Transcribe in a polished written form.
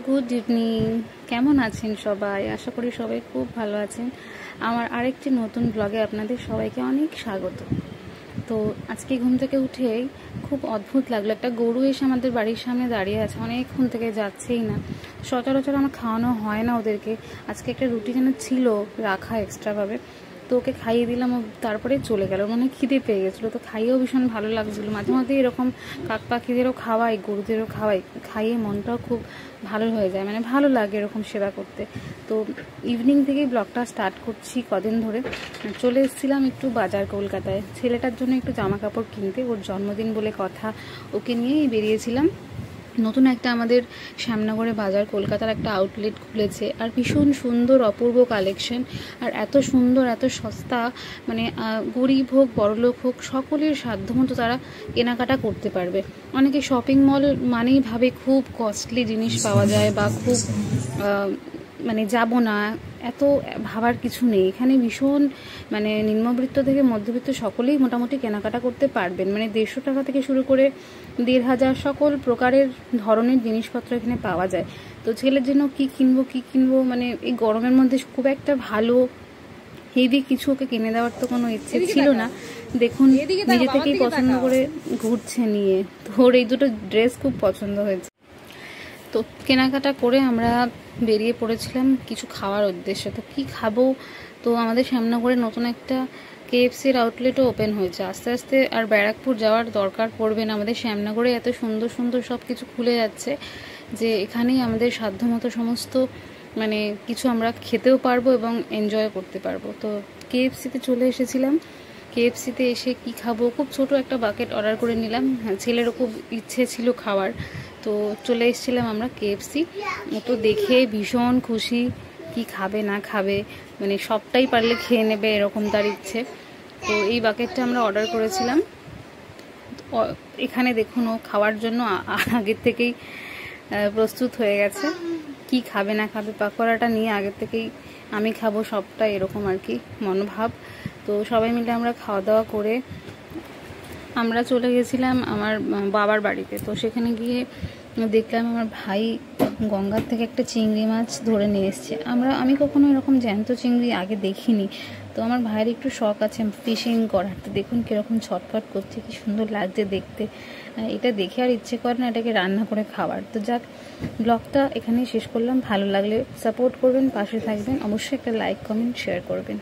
Good evening, কেমন আছেন সবাই? আশা করি সবাই খুব ভালো আছেন। আমার আরেকটি নতুন ব্লগে আপনাদের সবাইকে অনেক স্বাগত। তো আজকে ঘুম থেকে উঠেই খুব অদ্ভুত লাগলো, একটা গরু এসে আমাদের বাড়ির সামনে দাঁড়িয়ে আছে, অনেকক্ষণ থেকে যাচ্ছেই না। সচরাচর আমার খাওয়ানো হয় না ওদেরকে, আজকে একটা রুটি যেন ছিল রাখা এক্সট্রাভাবে, তো ওকে খাইয়ে দিলাম, তারপরে চলে গেল, মানে খিদে পেয়ে গেছিলো, তো খাইয়েও ভীষণ ভালো লাগছিলো। মাঝে মাঝে এরকম কাক পাখিদেরও খাওয়াই, গরুদেরও খাওয়াই, খাইয়ে মনটাও খুব ভালো হয়ে যায়, মানে ভালো লাগে এরকম সেবা করতে। তো ইভিনিং থেকেই ব্লগটা স্টার্ট করছি কদিন ধরে। চলে এসেছিলাম একটু বাজার কলকাতায়, ছেলেটার জন্য একটু জামা কাপড় কিনতে, ওর জন্মদিন বলে কথা, ওকে নিয়েই বেরিয়েছিলাম। নতুন একটা আমাদের শ্যামনগরে বাজার কলকাতার একটা আউটলেট খুলেছে, আর ভীষণ সুন্দর অপূর্ব কালেকশন, আর এত সুন্দর এত সস্তা, মানে গরিব হোক বড়লোক হোক সকলের সাধ্যমতো তারা কেনাকাটা করতে পারবে। অনেকে শপিং মল মানেই ভাবে খুব কস্টলি জিনিস পাওয়া যায় বা খুব মানে যাব না, এত ভাবার কিছু নেই। এখানে ভীষণ মানে নিম্নবিত্ত থেকে মধ্যবিত্ত সকলেই মোটামুটি কেনাকাটা করতে পারবেন, মানে 150 টাকা থেকে শুরু করে 1500 সকল প্রকারের ধরনের জিনিসপত্র এখানে পাওয়া যায়। তো ছেলের জন্য কি কিনবো, মানে এই গরমের মধ্যে খুব একটা ভালো হেভি কিছু ওকে কিনে দেওয়ার তো কোনো ইচ্ছে ছিল না। দেখুন নিজে থেকেই পছন্দ করে ঘুরছে নিয়ে, তো ওর এই দুটো ড্রেস খুব পছন্দ হয়েছে। তো কেনাকাটা করে আমরা বেরিয়ে পড়েছিলাম কিছু খাওয়ার উদ্দেশ্যে। তো কি খাবো, তো আমাদের শ্যামনগরে নতুন একটা KFCর আউটলেটও ওপেন হয়েছে। আস্তে আস্তে আর ব্যারাকপুর যাওয়ার দরকার পড়বে না, আমাদের শ্যামনগরে এত সুন্দর সুন্দর সব কিছু খুলে যাচ্ছে যে এখানেই আমাদের সাধ্যমতো সমস্ত মানে কিছু আমরা খেতেও পারবো এবং এনজয় করতে পারবো। তো KFCতে চলে এসেছিলাম। KFCতে এসে কি খাবো, খুব ছোট একটা বাকেট অর্ডার করে নিলাম। ছেলেরও খুব ইচ্ছে ছিল খাওয়ার, তো চলে এসেছিলাম আমরা KFC। ও তো দেখে ভীষণ খুশি, কি খাবে না খাবে, মানে সবটাই পারলে খেয়ে নেবে এরকম তার ইচ্ছে। তো এই বাকেটটা আমরা অর্ডার করেছিলাম। এখানে দেখুন ও খাওয়ার জন্য আগের থেকেই প্রস্তুত হয়ে গেছে, কি খাবে না খাবে। পাকোড়াটা নিয়ে আগের থেকেই আমি খাবো সবটা, এরকম আর কি মনোভাব। তো সবাই মিলে আমরা খাওয়া দাওয়া করে আমরা চলে গেছিলাম আমার বাবার বাড়িতে। তো সেখানে গিয়ে দেখলাম আমার ভাই গঙ্গার থেকে একটা চিংড়ি মাছ ধরে নিয়ে এসছে। আমি কখনো এরকম জ্যান্ত চিংড়ি আগে দেখিনি, তো আমার ভাইয়ের একটু শখ আছে ফিশিং করার। তো দেখুন কীরকম ছটফট করছে, কি সুন্দর লাগছে দেখতে। এটা দেখে আর ইচ্ছে করে না এটাকে রান্না করে খাওয়ার। তো যাক, ব্লগটা এখানেই শেষ করলাম। ভালো লাগলে সাপোর্ট করবেন, পাশে থাকবেন, অবশ্যই একটা লাইক কমেন্ট শেয়ার করবেন।